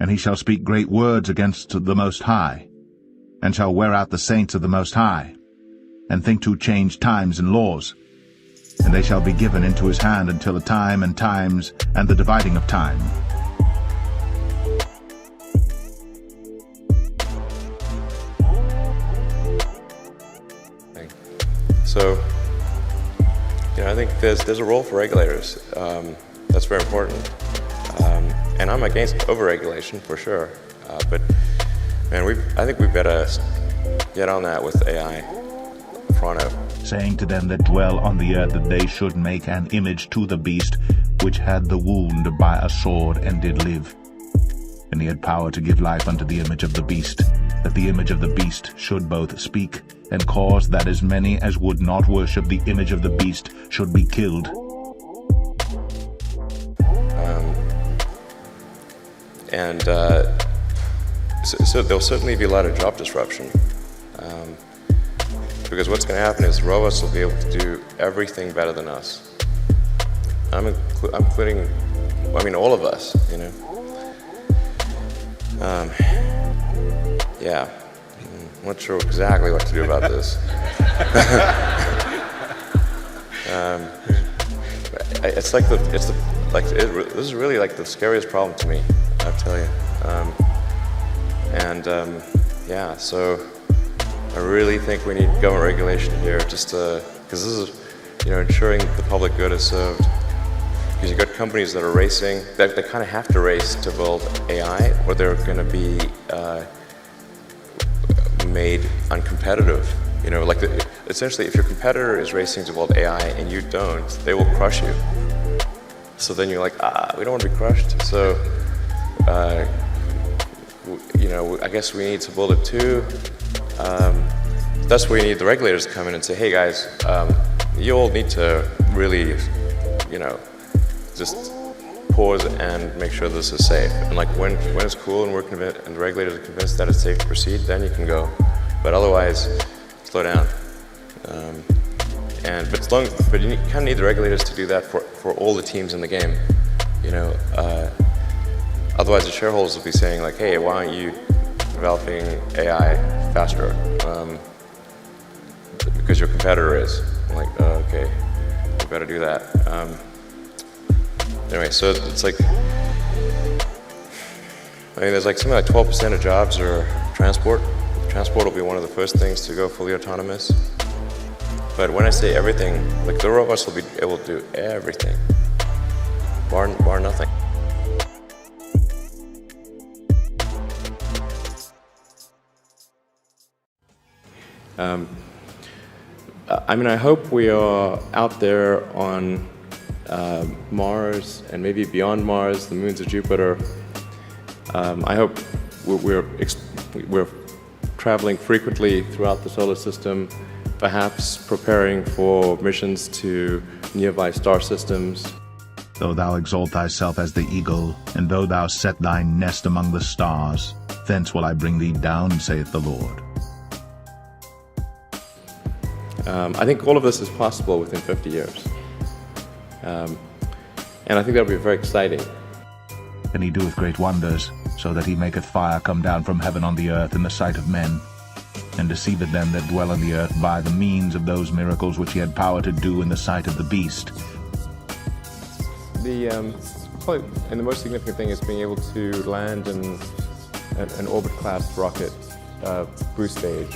And he shall speak great words against the Most High, and shall wear out the saints of the Most High, and think to change times and laws. And they shall be given into his hand until the time and times and the dividing of time. So, I think there's a role for regulators. That's very important. And I'm against overregulation for sure. But man, I think we better get on that with AI pronto. Saying to them that dwell on the earth that they should make an image to the beast, which had the wound by a sword and did live. And he had power to give life unto the image of the beast, that the image of the beast should both speak, and cause that as many as would not worship the image of the beast should be killed. So there'll certainly be a lot of job disruption. Because what's going to happen is robots will be able to do everything better than us. I'm including, all of us, Yeah, I'm not sure exactly what to do about this. This is really like the scariest problem to me, I'll tell you. Yeah, so I really think we need government regulation here, just because this is, ensuring the public good is served. Because you've got companies that are racing, they kind of have to race to build AI, or they're going to be made uncompetitive. Essentially, if your competitor is racing to build AI and you don't, they will crush you. So then you're like, we don't want to be crushed. So, I guess we need to build it too. That's where you need the regulators to come in and say, hey guys, you all need to really, just pause and make sure this is safe. And when it's cool and and the regulators are convinced that it's safe to proceed, then you can go. But otherwise, slow down. But you kind of need the regulators to do that for all the teams in the game. Otherwise the shareholders will be saying hey, why aren't you developing AI faster? Because your competitor is. I'm like, oh, okay, we better do that. Anyway, so it's there's something like 12% of jobs are transport. Transport will be one of the first things to go fully autonomous. But when I say everything, the robots will be able to do everything, bar nothing. I hope we are out there on Mars and maybe beyond Mars, the moons of Jupiter. I hope we're traveling frequently throughout the solar system, perhaps preparing for missions to nearby star systems. Though thou exalt thyself as the eagle, and though thou set thy nest among the stars, thence will I bring thee down, saith the Lord. I think all of this is possible within 50 years. And I think that will be very exciting. And he doeth great wonders, so that he maketh fire come down from heaven on the earth in the sight of men, and deceiveth them that dwell on the earth by the means of those miracles which he had power to do in the sight of the beast. Probably, and the most significant thing is being able to land in an orbit-class rocket boost stage,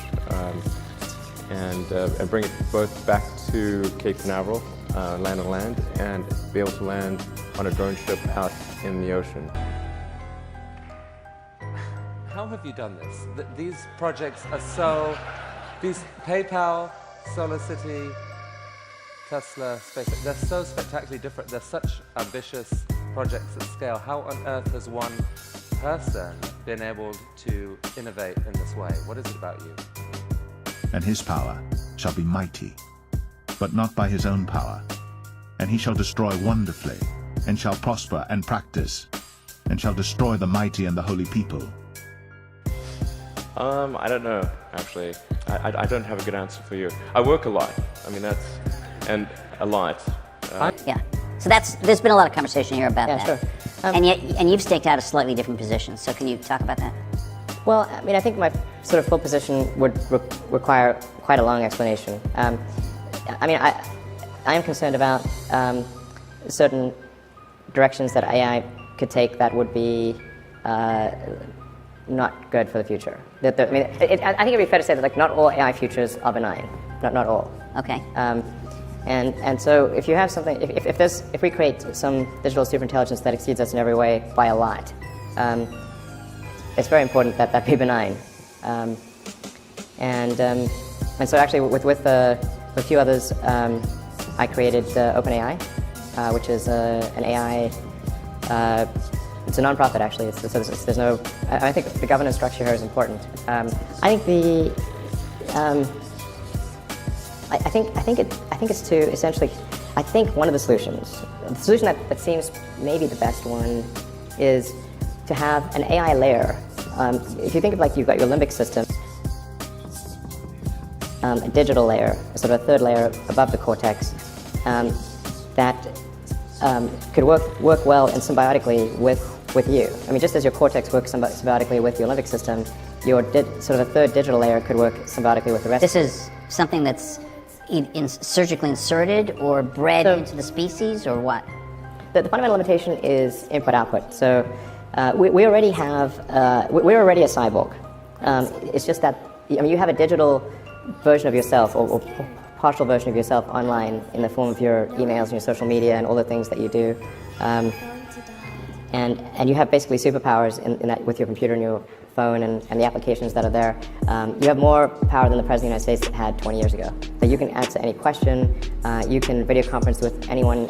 and bring it both back to Cape Canaveral, land on land, and be able to land on a drone ship out in the ocean. How have you done this? These projects are these PayPal, SolarCity, Tesla, SpaceX, they're so spectacularly different. They're such ambitious projects at scale. How on earth has one person been able to innovate in this way? What is it about you? And his power shall be mighty, but not by his own power. And he shall destroy wonderfully, and shall prosper and practice, and shall destroy the mighty and the holy people. I don't know, actually. I don't have a good answer for you. I work a lot. And a lot. Yeah. So there's been a lot of conversation here about that. Sure. And you've staked out a slightly different position, so can you talk about that? Well, I mean, I think my sort of full position would require quite a long explanation. I mean, I am concerned about certain directions that AI could take that would be not good for the future. I think it'd be fair to say that like not all AI futures are benign, not all. Okay. And so if you have something, if we create some digital superintelligence that exceeds us in every way by a lot, it's very important that that be benign. And so actually with a few others, I created OpenAI, which is an AI. It's a non-profit actually. There's no. I think the governance structure here is important. I think I think it's to essentially. I think one of the solutions, the solution that seems maybe the best one, is to have an AI layer. If you think of like you've got your limbic system, a digital layer, sort of a third layer above the cortex, that could work well and symbiotically with you. I mean, just as your cortex works symbiotically with your limbic system, your sort of a third digital layer could work symbiotically with the rest. This is something that's surgically inserted or bred into the species, or what? The fundamental limitation is input-output. So we already have, we're already a cyborg. It's just that, I mean, you have a digital version of yourself or partial version of yourself online in the form of your emails and your social media and all the things that you do. And you have basically superpowers in that with your computer and your phone and the applications that are there. You have more power than the President of the United States had 20 years ago. So you can answer any question, you can video conference with anyone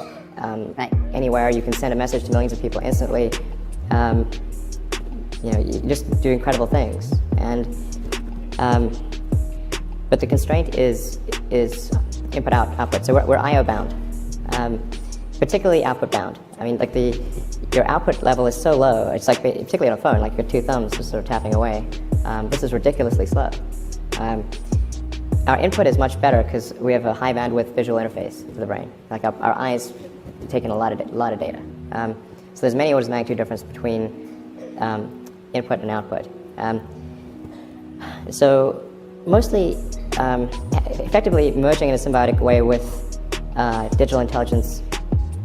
anywhere, you can send a message to millions of people instantly. You know, you just do incredible things. But the constraint is input-output. So we're I/O bound, particularly output bound. I mean, like your output level is so low. It's like, particularly on a phone, like your two thumbs just sort of tapping away. This is ridiculously slow. Our input is much better because we have a high bandwidth visual interface to the brain. Like our eyes take in a lot of data. So there's many orders of magnitude difference between input and output. So mostly, effectively merging in a symbiotic way with digital intelligence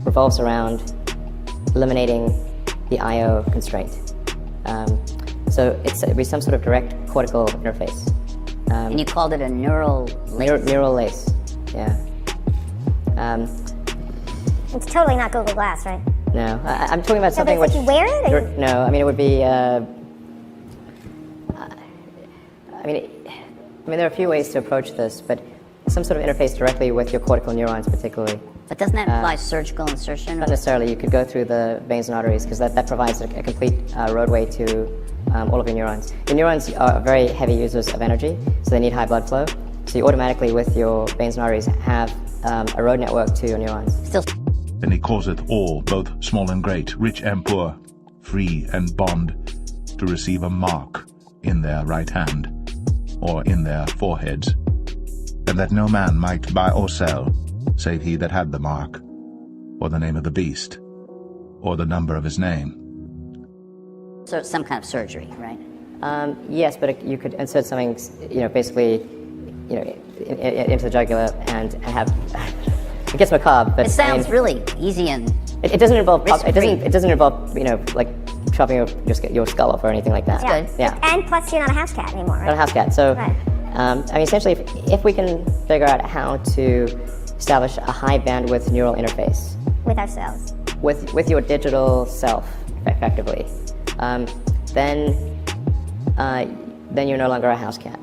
revolves around eliminating the I/O constraint. So it'd be some sort of direct cortical interface. And you called it a neural lace. Neural lace, yeah. It's totally not Google Glass, right? No, I'm talking about something but which... if you wear it? Or No, I mean, it would be... I mean, there are a few ways to approach this, but some sort of interface directly with your cortical neurons particularly. But doesn't that imply surgical insertion? Not necessarily. You could go through the veins and arteries because that provides a complete roadway to all of your neurons. Your neurons are very heavy users of energy, so they need high blood flow. So you automatically, with your veins and arteries, have a road network to your neurons. Still. And he causeth all, both small and great, rich and poor, free and bond, to receive a mark in their right hand, or in their foreheads, and that no man might buy or sell, save he that had the mark, or the name of the beast, or the number of his name. So it's some kind of surgery, right? Yes, but you could insert something, basically, into the jugular and have. It gets macabre, but It sounds really easy and it doesn't involve. risk-free. It doesn't involve, like chopping your skull off or anything like that. good. Yeah. And plus, you're not a house cat anymore, right? Not a house cat. So, Right. I mean, essentially, if we can figure out how to establish a high bandwidth neural interface With ourselves. with your digital self, effectively, then you're no longer a house cat.